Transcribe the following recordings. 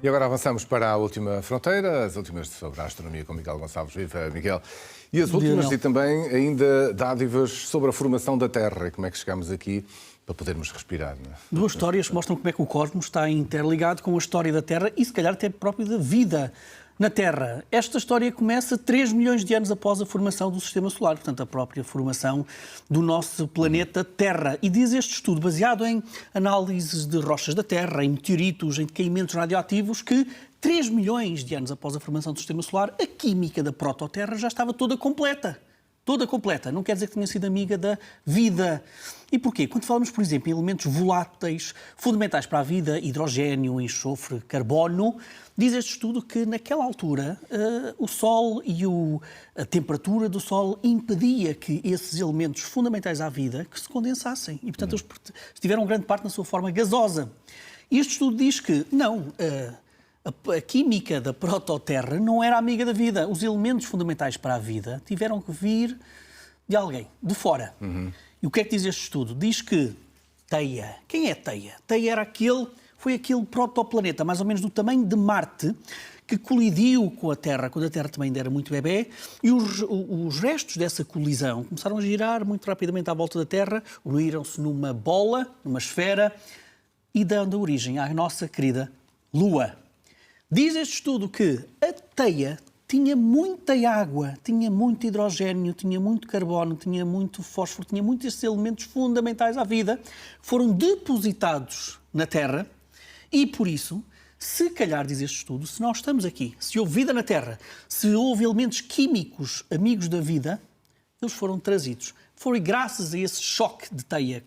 E agora avançamos para a última fronteira, as últimas sobre a astronomia com Miguel Gonçalves. Viva, Miguel. E as últimas e também ainda dádivas sobre a formação da Terra. E como é que chegamos aqui para podermos respirar? Não é? Duas histórias que mostram como é que o cosmos está interligado com a história da Terra e, se calhar, até próprio da vida na Terra. Esta história começa 3 milhões de anos após a formação do Sistema Solar, portanto, a própria formação do nosso planeta Terra. E diz este estudo, baseado em análises de rochas da Terra, em meteoritos, em decaimentos radioativos, que 3 milhões de anos após a formação do Sistema Solar, a química da prototerra já estava toda completa. Toda completa. Não quer dizer que tenha sido amiga da vida. E porquê? Quando falamos, por exemplo, em elementos voláteis, fundamentais para a vida, hidrogênio, enxofre, carbono, diz este estudo que naquela altura o Sol e a temperatura do Sol impedia que esses elementos fundamentais à vida que se condensassem. E, portanto, eles tiveram grande parte na sua forma gasosa. E este estudo diz que, não, a química da prototerra não era amiga da vida. Os elementos fundamentais para a vida tiveram que vir de alguém, de fora. E o que é que diz este estudo? Diz que Teia. Quem é Teia? Teia foi aquele protoplaneta, mais ou menos do tamanho de Marte, que colidiu com a Terra, quando a Terra também ainda era muito bebê, e os restos dessa colisão começaram a girar muito rapidamente à volta da Terra, uniram-se numa bola, numa esfera, e dando origem à nossa querida Lua. Diz este estudo que a Teia tinha muita água, tinha muito hidrogênio, tinha muito carbono, tinha muito fósforo, tinha muitos desses elementos fundamentais à vida, foram depositados na Terra e, por isso, se calhar, diz este estudo, se nós estamos aqui, se houve vida na Terra, se houve elementos químicos amigos da vida, eles foram trazidos. Foi graças a esse choque de Teia,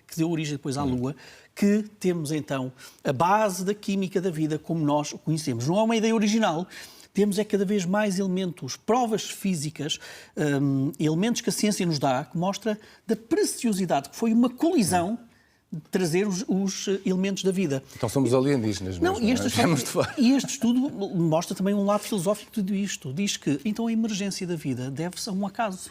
que deu origem depois à Lua, que temos então a base da química da vida como nós o conhecemos. Não é uma ideia original, temos cada vez mais elementos, provas físicas, elementos que a ciência nos dá, que mostra da preciosidade, que foi uma colisão de trazer os elementos da vida. Então somos alienígenas mesmo, e este estudo mostra também um lado filosófico de tudo isto. Diz que então a emergência da vida deve-se a um acaso.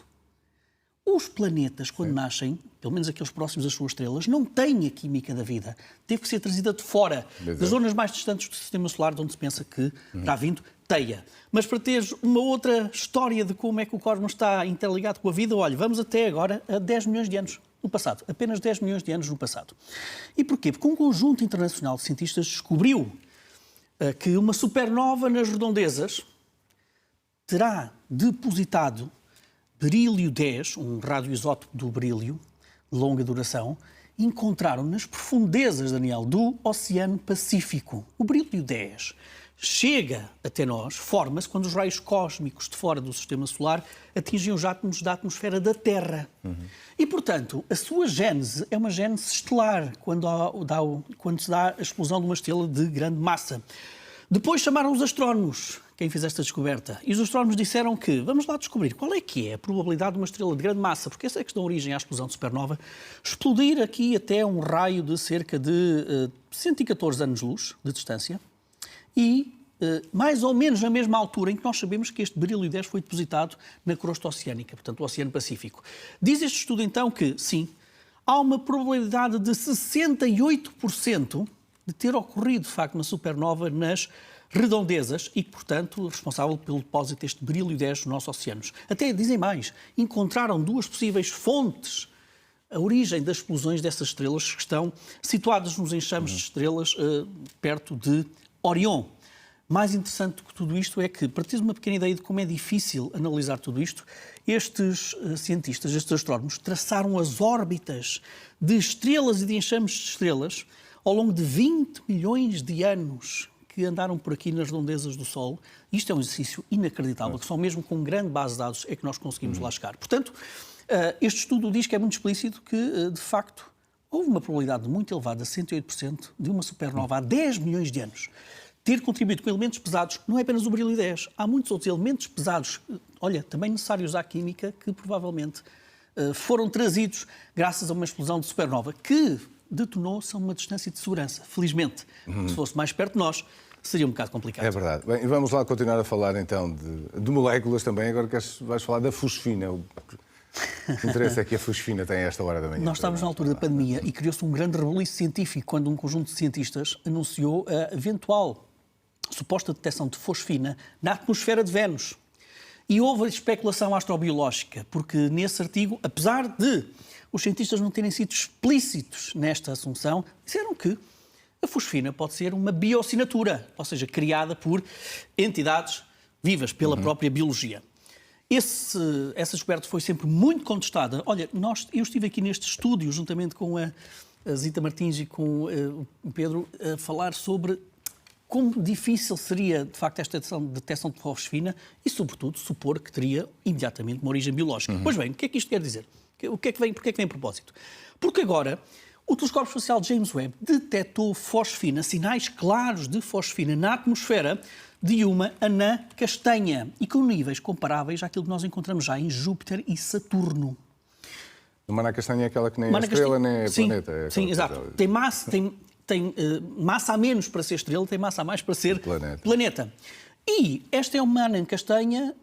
Os planetas, quando nascem, pelo menos aqueles próximos às suas estrelas, não têm a química da vida. Teve que ser trazida de fora, das zonas mais distantes do Sistema Solar, de onde se pensa que está vindo Teia. Mas para teres uma outra história de como é que o cosmos está interligado com a vida, olha, vamos até agora a 10 milhões de anos no passado. Apenas 10 milhões de anos no passado. E porquê? Porque um conjunto internacional de cientistas descobriu que uma supernova nas redondezas terá depositado berílio 10, um radioisótopo do berílio, de longa duração, encontraram nas profundezas, Daniel, do Oceano Pacífico. O berílio 10 chega até nós, forma-se quando os raios cósmicos de fora do Sistema Solar atingem os átomos da atmosfera da Terra. E, portanto, a sua gênese é uma gênese estelar, quando se dá a explosão de uma estrela de grande massa. Depois chamaram os astrónomos, quem fez esta descoberta, e os astrónomos disseram que, vamos lá descobrir qual é que é a probabilidade de uma estrela de grande massa, porque essa é que dá origem à explosão de supernova, explodir aqui até um raio de cerca de 114 anos-luz de distância e mais ou menos na mesma altura em que nós sabemos que este berílio 10 foi depositado na crosta oceânica, portanto, o Oceano Pacífico. Diz este estudo, então, que, sim, há uma probabilidade de 68% de ter ocorrido, de facto, uma supernova nas redondezas e que, portanto, responsável pelo depósito deste berílio 10 nos nossos oceanos. Até dizem mais, encontraram duas possíveis fontes, a origem das explosões dessas estrelas que estão situadas nos enxames de estrelas perto de Orion. Mais interessante do que tudo isto é que, para teres uma pequena ideia de como é difícil analisar tudo isto, estes cientistas, estes astrónomos, traçaram as órbitas de estrelas e de enxames de estrelas ao longo de 20 milhões de anos que andaram por aqui nas redondezas do Sol. Isto é um exercício inacreditável, que só mesmo com grande base de dados é que nós conseguimos lá chegar. Portanto, este estudo diz que é muito explícito que, de facto, houve uma probabilidade muito elevada, 108%, de uma supernova há 10 milhões de anos ter contribuído com elementos pesados. Não é apenas o berílio 10. Há muitos outros elementos pesados, olha, também necessários à química, que provavelmente foram trazidos graças a uma explosão de supernova que detonou-se a uma distância de segurança, felizmente. Se fosse mais perto de nós, seria um bocado complicado. É verdade. Bem, e vamos lá continuar a falar então de moléculas também. Agora vais falar da fosfina. O que interessa é que a fosfina tem a esta hora da manhã. Nós estávamos na altura da pandemia e criou-se um grande rebuliço científico quando um conjunto de cientistas anunciou a eventual suposta detecção de fosfina na atmosfera de Vênus. E houve especulação astrobiológica, porque nesse artigo, apesar de os cientistas não terem sido explícitos nesta assunção, disseram que a fosfina pode ser uma bioassinatura, ou seja, criada por entidades vivas, pela própria biologia. Essa descoberta foi sempre muito contestada. Olha, eu estive aqui neste estúdio, juntamente com a Zita Martins e com o Pedro, a falar sobre como difícil seria, de facto, esta detecção de fosfina e, sobretudo, supor que teria imediatamente uma origem biológica. Pois bem, o que é que isto quer dizer? Porquê é que vem a propósito? Porque agora o telescópio espacial James Webb detectou fosfina, sinais claros de fosfina na atmosfera de uma anã castanha e com níveis comparáveis àquilo que nós encontramos já em Júpiter e Saturno. Uma anã castanha é aquela que nem é estrela, nem é planeta. É sim, exato. Tem massa a menos para ser estrela, tem massa a mais para ser planeta. E esta é uma anã castanha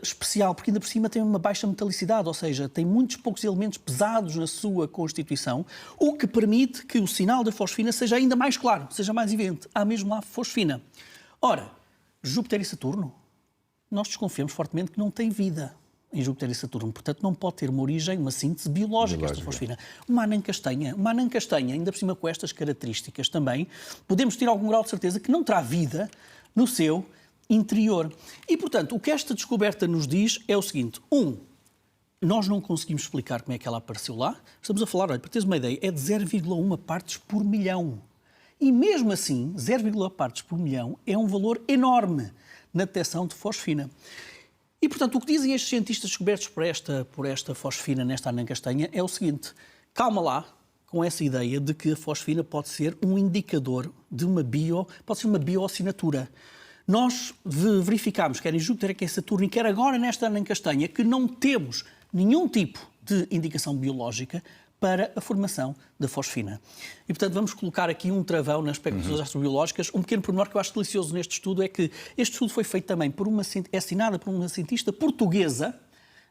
especial, porque ainda por cima tem uma baixa metalicidade, ou seja, tem muitos poucos elementos pesados na sua constituição, o que permite que o sinal da fosfina seja ainda mais claro, seja mais evidente. Há mesmo lá fosfina. Ora, Júpiter e Saturno, nós desconfiamos fortemente que não tem vida em Júpiter e Saturno, portanto não pode ter uma origem, uma síntese biológica esta fosfina. Uma anã castanha, ainda por cima com estas características também, podemos ter algum grau de certeza que não terá vida no seu interior. E, portanto, o que esta descoberta nos diz é o seguinte. Nós não conseguimos explicar como é que ela apareceu lá. Estamos a falar, olha, para teres uma ideia, é de 0,1 partes por milhão. E mesmo assim, 0,1 partes por milhão é um valor enorme na detecção de fosfina. E, portanto, o que dizem estes cientistas descobertos por esta fosfina nesta anã castanha é o seguinte. Calma lá com essa ideia de que a fosfina pode ser um indicador de pode ser uma bioassinatura. Nós verificámos, quer em Júpiter, quer em Saturno, e quer agora nesta anã castanha, que não temos nenhum tipo de indicação biológica para a formação da fosfina. E, portanto, vamos colocar aqui um travão nas especulações astrobiológicas. Um pequeno pormenor que eu acho delicioso neste estudo é que este estudo foi feito também é assinada por uma cientista portuguesa,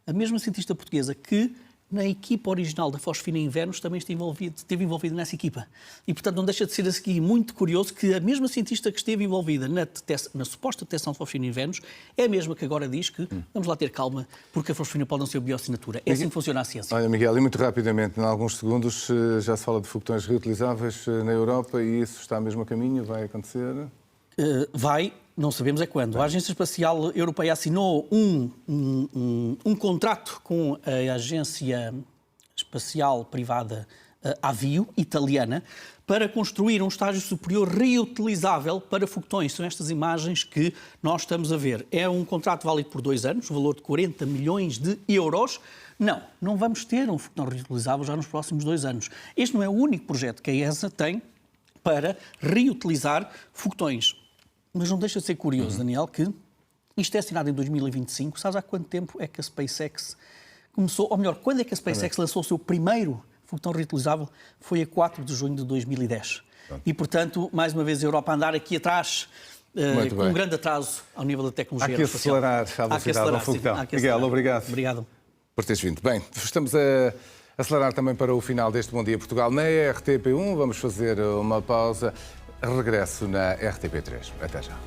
a mesma cientista portuguesa que na equipa original da fosfina em Vênus também esteve envolvida nessa equipa. E, portanto, não deixa de ser aqui muito curioso que a mesma cientista que esteve envolvida na suposta detecção de fosfina em Vênus é a mesma que agora diz que vamos lá ter calma, porque a fosfina pode não ser bioassinatura. É assim que funciona a ciência. Olha, Miguel, e muito rapidamente, em alguns segundos, já se fala de foguetões reutilizáveis na Europa e isso está mesmo a caminho? Vai acontecer? Vai. Não sabemos é quando. A Agência Espacial Europeia assinou um contrato com a Agência Espacial Privada Avio, italiana, para construir um estágio superior reutilizável para foguetões. São estas imagens que nós estamos a ver. É um contrato válido por 2 anos, valor de 40 milhões de euros. Não vamos ter um foguetão reutilizável já nos próximos 2 anos. Este não é o único projeto que a ESA tem para reutilizar foguetões. Mas não deixa de ser curioso, Daniel, que isto é assinado em 2025. Sabes há quanto tempo é que a SpaceX começou, ou melhor, quando é que a SpaceX lançou o seu primeiro foguetão reutilizável? Foi a 4 de junho de 2010. E, portanto, mais uma vez a Europa a andar aqui atrás, com um grande atraso ao nível da tecnologia. Há que acelerar a velocidade do foguetão. Miguel, obrigado. Obrigado por teres vindo. Bem, estamos a acelerar também para o final deste Bom Dia Portugal na RTP1. Vamos fazer uma pausa. Regresso na RTP3. Até já.